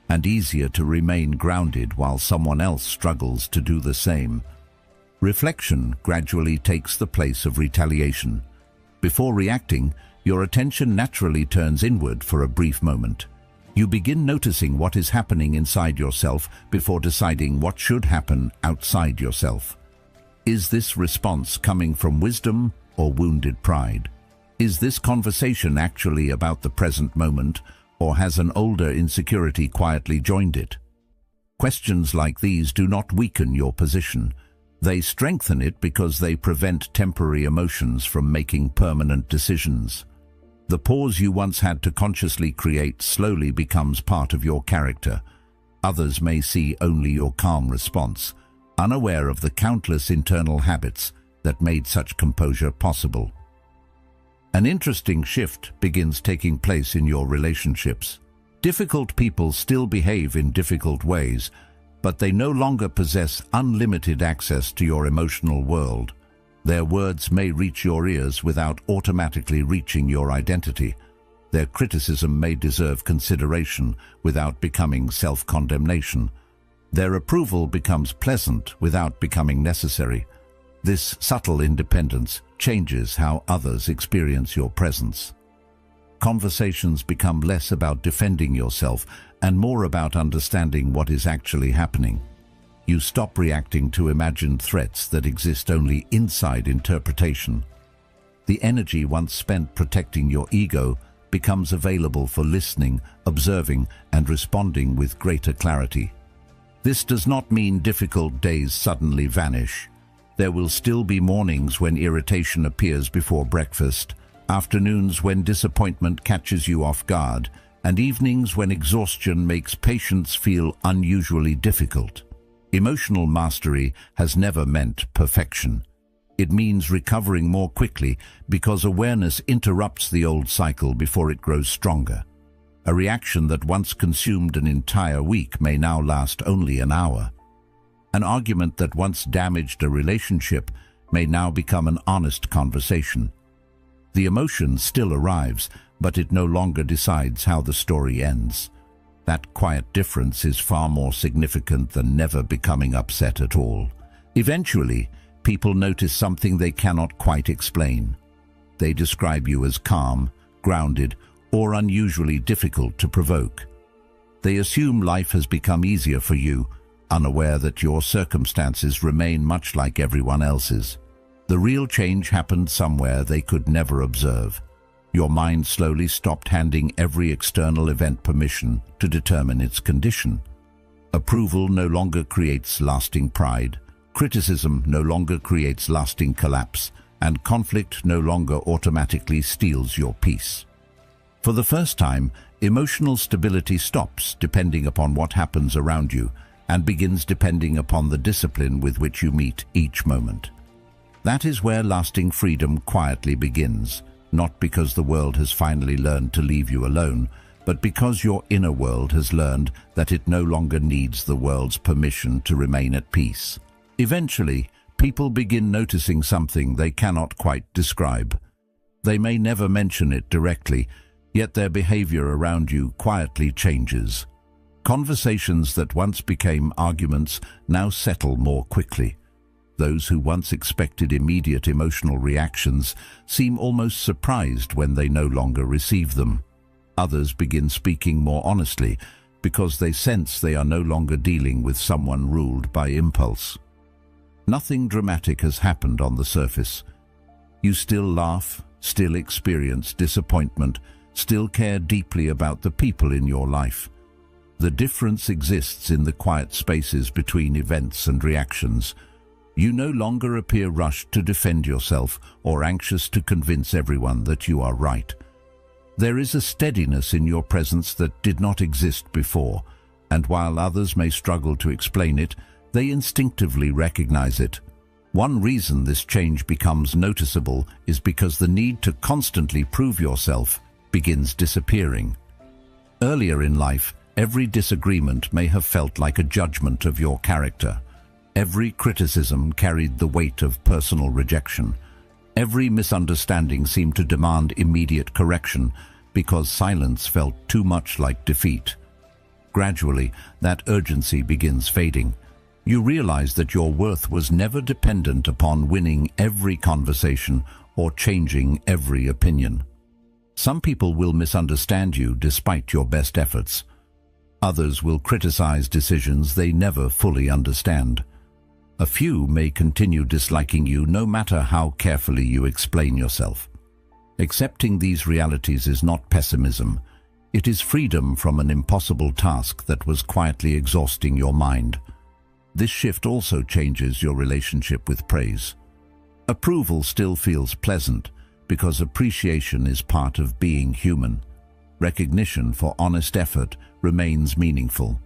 and easier to remain grounded while someone else struggles to do the same. Reflection gradually takes the place of retaliation. Before reacting, your attention naturally turns inward for a brief moment. You begin noticing what is happening inside yourself before deciding what should happen outside yourself. Is this response coming from wisdom or wounded pride? Is this conversation actually about the present moment, or has an older insecurity quietly joined it? Questions like these do not weaken your position. They strengthen it because they prevent temporary emotions from making permanent decisions. The pause you once had to consciously create slowly becomes part of your character. Others may see only your calm response, unaware of the countless internal habits that made such composure possible. An interesting shift begins taking place in your relationships. Difficult people still behave in difficult ways, but they no longer possess unlimited access to your emotional world. Their words may reach your ears without automatically reaching your identity. Their criticism may deserve consideration without becoming self-condemnation. Their approval becomes pleasant without becoming necessary. This subtle independence changes how others experience your presence. Conversations become less about defending yourself and more about understanding what is actually happening. You stop reacting to imagined threats that exist only inside interpretation. The energy once spent protecting your ego becomes available for listening, observing, and responding with greater clarity. This does not mean difficult days suddenly vanish. There will still be mornings when irritation appears before breakfast, afternoons when disappointment catches you off guard, and evenings when exhaustion makes patience feel unusually difficult. Emotional mastery has never meant perfection. It means recovering more quickly because awareness interrupts the old cycle before it grows stronger. A reaction that once consumed an entire week may now last only an hour. An argument that once damaged a relationship may now become an honest conversation. The emotion still arrives, but it no longer decides how the story ends. That quiet difference is far more significant than never becoming upset at all. Eventually, people notice something they cannot quite explain. They describe you as calm, grounded, or unusually difficult to provoke. They assume life has become easier for you, unaware that your circumstances remain much like everyone else's. The real change happened somewhere they could never observe. Your mind slowly stopped handing every external event permission to determine its condition. Approval no longer creates lasting pride. Criticism no longer creates lasting collapse, and conflict no longer automatically steals your peace. For the first time, emotional stability stops depending upon what happens around you and begins depending upon the discipline with which you meet each moment. That is where lasting freedom quietly begins, not because the world has finally learned to leave you alone, but because your inner world has learned that it no longer needs the world's permission to remain at peace. Eventually, people begin noticing something they cannot quite describe. They may never mention it directly, yet their behavior around you quietly changes. Conversations that once became arguments now settle more quickly. Those who once expected immediate emotional reactions seem almost surprised when they no longer receive them. Others begin speaking more honestly because they sense they are no longer dealing with someone ruled by impulse. Nothing dramatic has happened on the surface. You still laugh, still experience disappointment, still care deeply about the people in your life. The difference exists in the quiet spaces between events and reactions. You no longer appear rushed to defend yourself or anxious to convince everyone that you are right. There is a steadiness in your presence that did not exist before, and while others may struggle to explain it, they instinctively recognize it. One reason this change becomes noticeable is because the need to constantly prove yourself begins disappearing. Earlier in life, every disagreement may have felt like a judgment of your character. Every criticism carried the weight of personal rejection. Every misunderstanding seemed to demand immediate correction because silence felt too much like defeat. Gradually, that urgency begins fading. You realize that your worth was never dependent upon winning every conversation or changing every opinion. Some people will misunderstand you despite your best efforts. Others will criticize decisions they never fully understand. A few may continue disliking you no matter how carefully you explain yourself. Accepting these realities is not pessimism. It is freedom from an impossible task that was quietly exhausting your mind. This shift also changes your relationship with praise. Approval still feels pleasant because appreciation is part of being human. Recognition for honest effort remains meaningful.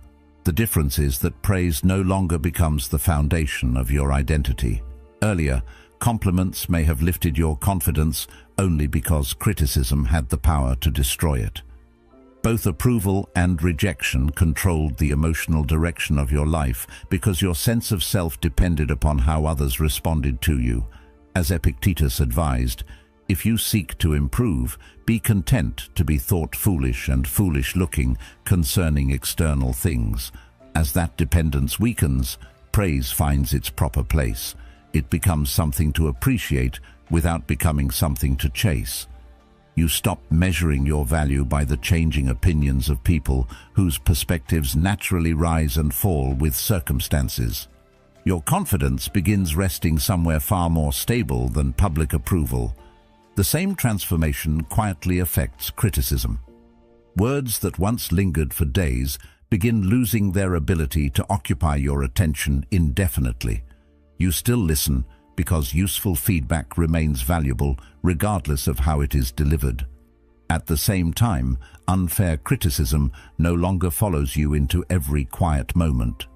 The difference is that praise no longer becomes the foundation of your identity. Earlier, compliments may have lifted your confidence only because criticism had the power to destroy it. Both approval and rejection controlled the emotional direction of your life because your sense of self depended upon how others responded to you. As Epictetus advised, if you seek to improve, be content to be thought foolish and foolish-looking concerning external things. As that dependence weakens, praise finds its proper place. It becomes something to appreciate without becoming something to chase. You stop measuring your value by the changing opinions of people whose perspectives naturally rise and fall with circumstances. Your confidence begins resting somewhere far more stable than public approval. The same transformation quietly affects criticism. Words that once lingered for days begin losing their ability to occupy your attention indefinitely. You still listen because useful feedback remains valuable regardless of how it is delivered. At the same time, unfair criticism no longer follows you into every quiet moment.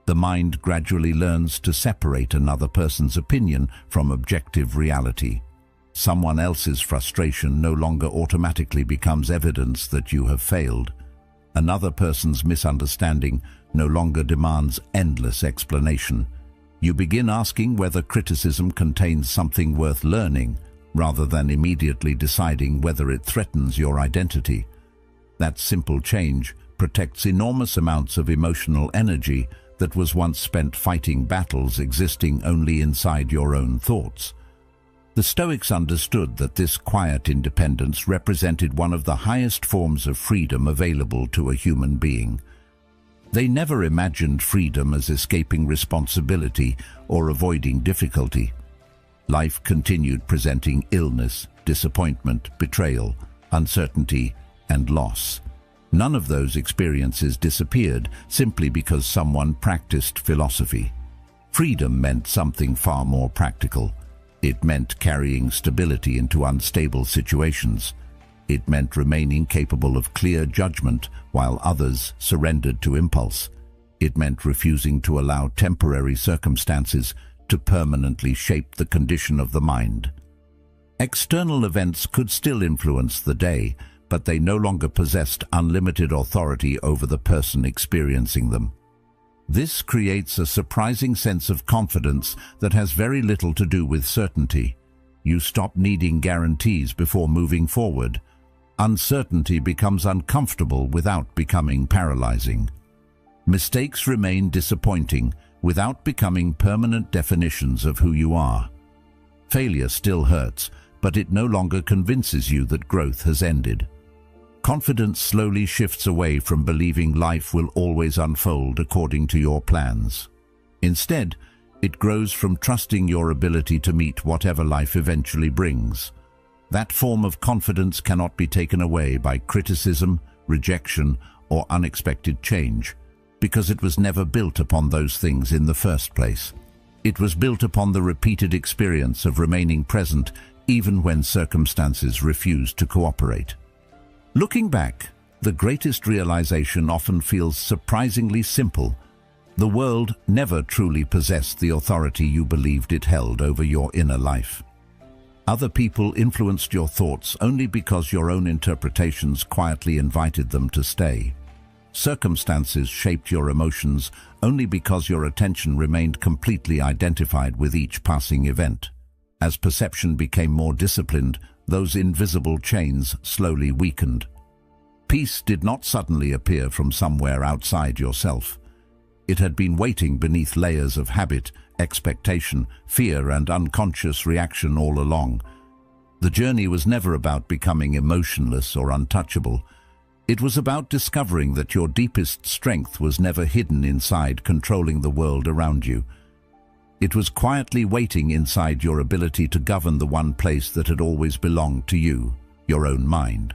The mind gradually learns to separate another person's opinion from objective reality. Someone else's frustration no longer automatically becomes evidence that you have failed. Another person's misunderstanding no longer demands endless explanation. You begin asking whether criticism contains something worth learning, rather than immediately deciding whether it threatens your identity. That simple change protects enormous amounts of emotional energy that was once spent fighting battles existing only inside your own thoughts. The Stoics understood that this quiet independence represented one of the highest forms of freedom available to a human being. They never imagined freedom as escaping responsibility or avoiding difficulty. Life continued presenting illness, disappointment, betrayal, uncertainty, and loss. None of those experiences disappeared simply because someone practiced philosophy. Freedom meant something far more practical. It meant carrying stability into unstable situations. It meant remaining capable of clear judgment while others surrendered to impulse. It meant refusing to allow temporary circumstances to permanently shape the condition of the mind. External events could still influence the day, but they no longer possessed unlimited authority over the person experiencing them. This creates a surprising sense of confidence that has very little to do with certainty. You stop needing guarantees before moving forward. Uncertainty becomes uncomfortable without becoming paralyzing. Mistakes remain disappointing without becoming permanent definitions of who you are. Failure still hurts, but it no longer convinces you that growth has ended. Confidence slowly shifts away from believing life will always unfold according to your plans. Instead, it grows from trusting your ability to meet whatever life eventually brings. That form of confidence cannot be taken away by criticism, rejection, or unexpected change, because it was never built upon those things in the first place. It was built upon the repeated experience of remaining present even when circumstances refused to cooperate. Looking back, the greatest realization often feels surprisingly simple. The world never truly possessed the authority you believed it held over your inner life. Other people influenced your thoughts only because your own interpretations quietly invited them to stay. Circumstances shaped your emotions only because your attention remained completely identified with each passing event. As perception became more disciplined, those invisible chains slowly weakened. Peace did not suddenly appear from somewhere outside yourself. It had been waiting beneath layers of habit, expectation, fear, and unconscious reaction all along. The journey was never about becoming emotionless or untouchable. It was about discovering that your deepest strength was never hidden inside controlling the world around you. It was quietly waiting inside your ability to govern the one place that had always belonged to you, your own mind.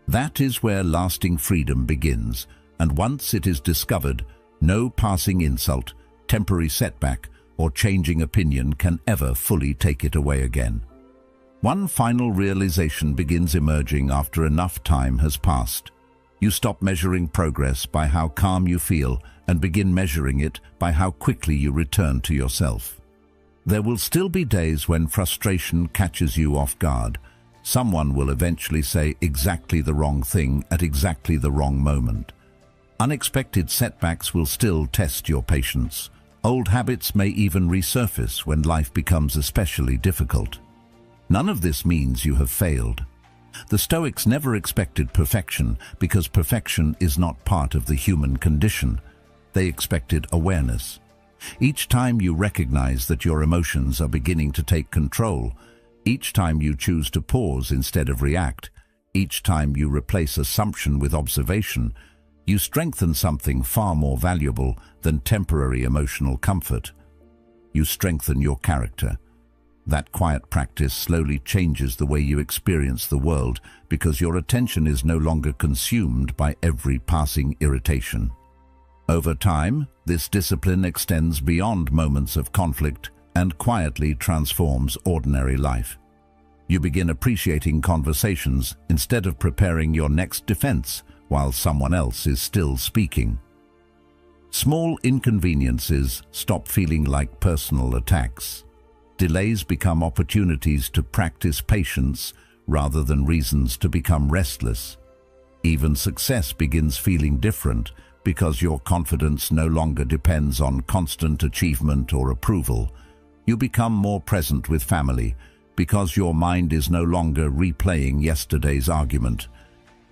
That is where lasting freedom begins, and once it is discovered, no passing insult, temporary setback, or changing opinion can ever fully take it away again. One final realization begins emerging after enough time has passed. You stop measuring progress by how calm you feel and begin measuring it by how quickly you return to yourself. There will still be days when frustration catches you off guard. Someone will eventually say exactly the wrong thing at exactly the wrong moment. Unexpected setbacks will still test your patience. Old habits may even resurface when life becomes especially difficult. None of this means you have failed. The Stoics never expected perfection because perfection is not part of the human condition. They expected awareness. Each time you recognize that your emotions are beginning to take control, each time you choose to pause instead of react, each time you replace assumption with observation, you strengthen something far more valuable than temporary emotional comfort. You strengthen your character. That quiet practice slowly changes the way you experience the world because your attention is no longer consumed by every passing irritation. Over time, this discipline extends beyond moments of conflict and quietly transforms ordinary life. You begin appreciating conversations instead of preparing your next defense while someone else is still speaking. Small inconveniences stop feeling like personal attacks. Delays become opportunities to practice patience rather than reasons to become restless. Even success begins feeling different because your confidence no longer depends on constant achievement or approval. You become more present with family because your mind is no longer replaying yesterday's argument.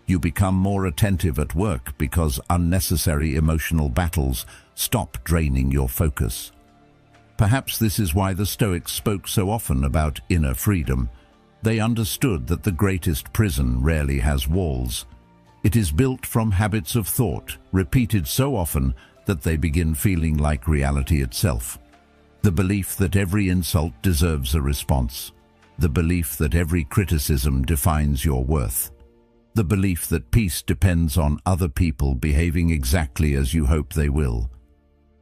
You become more attentive at work because unnecessary emotional battles stop draining your focus. Perhaps this is why the Stoics spoke so often about inner freedom. They understood that the greatest prison rarely has walls. It is built from habits of thought, repeated so often that they begin feeling like reality itself. The belief that every insult deserves a response. The belief that every criticism defines your worth. The belief that peace depends on other people behaving exactly as you hope they will.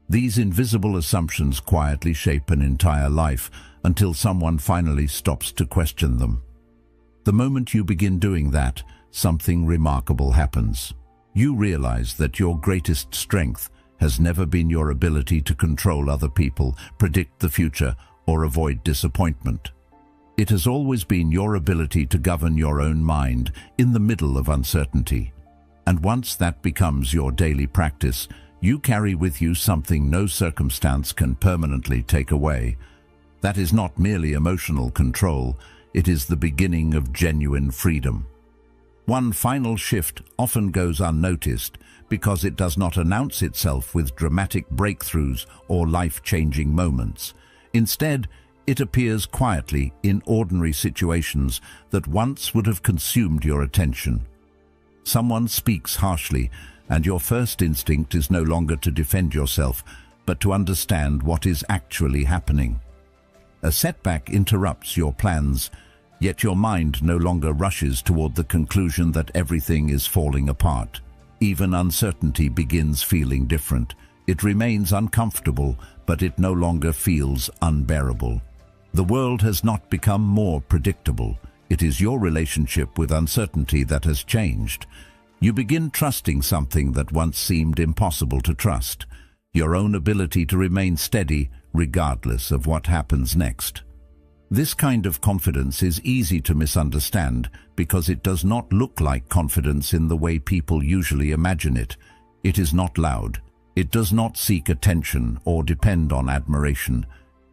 These invisible assumptions quietly shape an entire life until someone finally stops to question them. The moment you begin doing that, something remarkable happens. You realize that your greatest strength has never been your ability to control other people, predict the future, or avoid disappointment. It has always been your ability to govern your own mind in the middle of uncertainty. And once that becomes your daily practice, you carry with you something no circumstance can permanently take away. That is not merely emotional control, it is the beginning of genuine freedom. One final shift often goes unnoticed because it does not announce itself with dramatic breakthroughs or life-changing moments. Instead, it appears quietly in ordinary situations that once would have consumed your attention. Someone speaks harshly, and your first instinct is no longer to defend yourself, but to understand what is actually happening. A setback interrupts your plans, yet your mind no longer rushes toward the conclusion that everything is falling apart. Even uncertainty begins feeling different. It remains uncomfortable, but it no longer feels unbearable. The world has not become more predictable. It is your relationship with uncertainty that has changed. You begin trusting something that once seemed impossible to trust, your own ability to remain steady regardless of what happens next. This kind of confidence is easy to misunderstand because it does not look like confidence in the way people usually imagine it. It is not loud. It does not seek attention or depend on admiration.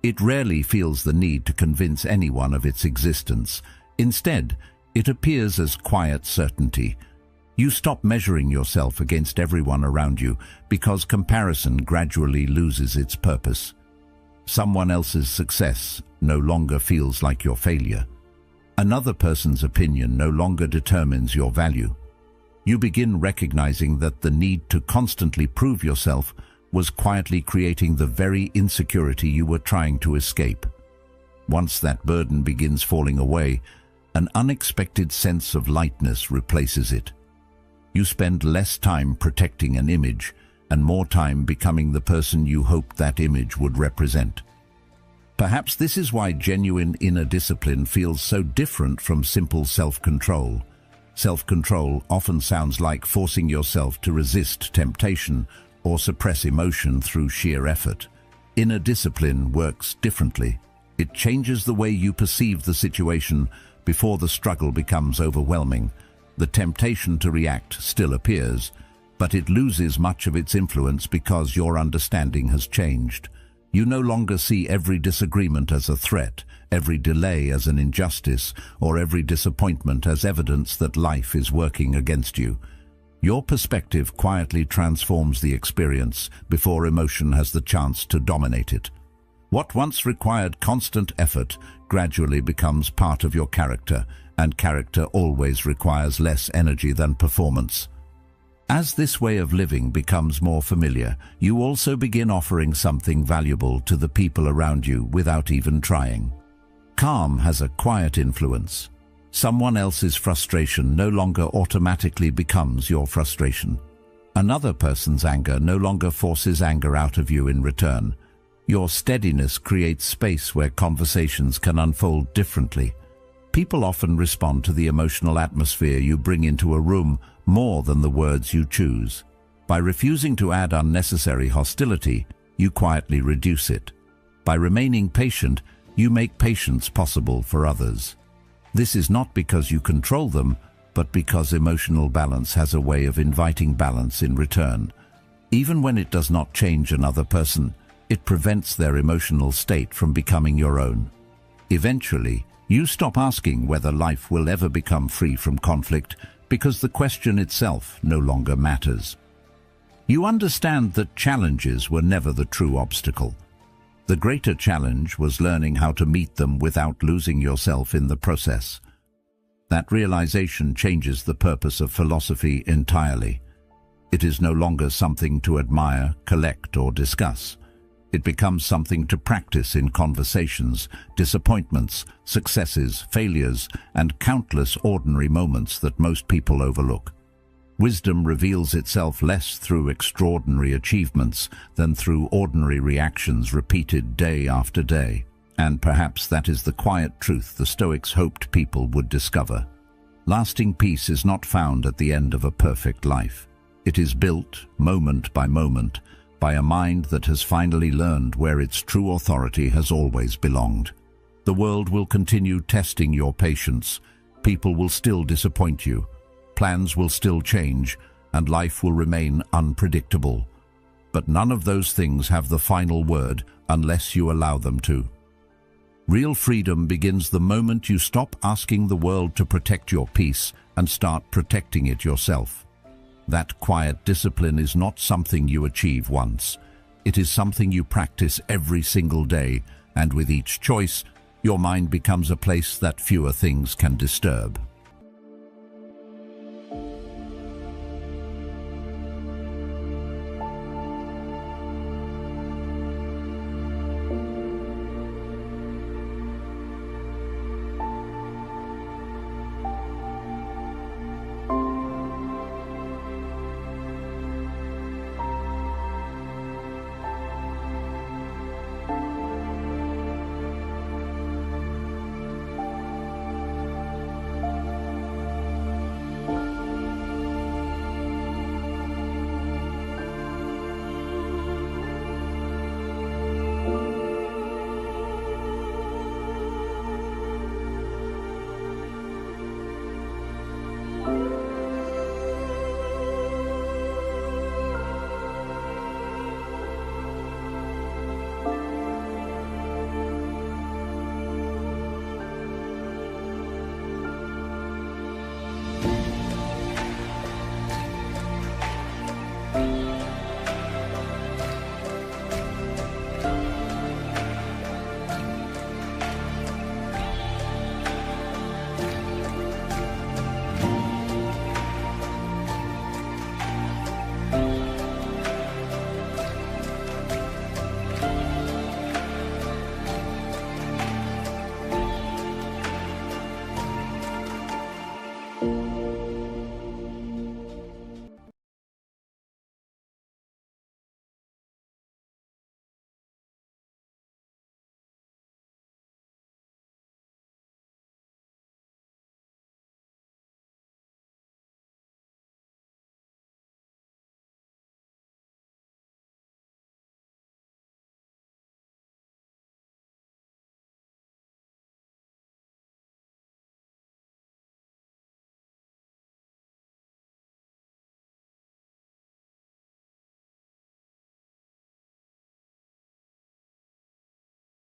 It rarely feels the need to convince anyone of its existence. Instead, it appears as quiet certainty. You stop measuring yourself against everyone around you because comparison gradually loses its purpose. Someone else's success no longer feels like your failure. Another person's opinion no longer determines your value. You begin recognizing that the need to constantly prove yourself was quietly creating the very insecurity you were trying to escape. Once that burden begins falling away, an unexpected sense of lightness replaces it. You spend less time protecting an image and more time becoming the person you hoped that image would represent. Perhaps this is why genuine inner discipline feels so different from simple self-control. Self-control often sounds like forcing yourself to resist temptation or suppress emotion through sheer effort. Inner discipline works differently. It changes the way you perceive the situation before the struggle becomes overwhelming. The temptation to react still appears, but it loses much of its influence because your understanding has changed. You no longer see every disagreement as a threat, every delay as an injustice, or every disappointment as evidence that life is working against you. Your perspective quietly transforms the experience before emotion has the chance to dominate it. What once required constant effort gradually becomes part of your character, and character always requires less energy than performance. As this way of living becomes more familiar, you also begin offering something valuable to the people around you without even trying. Calm has a quiet influence. Someone else's frustration no longer automatically becomes your frustration. Another person's anger no longer forces anger out of you in return. Your steadiness creates space where conversations can unfold differently. People often respond to the emotional atmosphere you bring into a room more than the words you choose. By refusing to add unnecessary hostility, you quietly reduce it. By remaining patient, you make patience possible for others. This is not because you control them, but because emotional balance has a way of inviting balance in return. Even when it does not change another person, it prevents their emotional state from becoming your own. Eventually, you stop asking whether life will ever become free from conflict because the question itself no longer matters. You understand that challenges were never the true obstacle. The greater challenge was learning how to meet them without losing yourself in the process. That realization changes the purpose of philosophy entirely. It is no longer something to admire, collect, or discuss. It becomes something to practice in conversations, disappointments, successes, failures, and countless ordinary moments that most people overlook. Wisdom reveals itself less through extraordinary achievements than through ordinary reactions repeated day after day. And perhaps that is the quiet truth the Stoics hoped people would discover. Lasting peace is not found at the end of a perfect life. It is built, moment by moment, by a mind that has finally learned where its true authority has always belonged. The world will continue testing your patience. People will still disappoint you. Plans will still change, and life will remain unpredictable. But none of those things have the final word unless you allow them to. Real freedom begins the moment you stop asking the world to protect your peace and start protecting it yourself. That quiet discipline is not something you achieve once. It is something you practice every single day, and with each choice, your mind becomes a place that fewer things can disturb.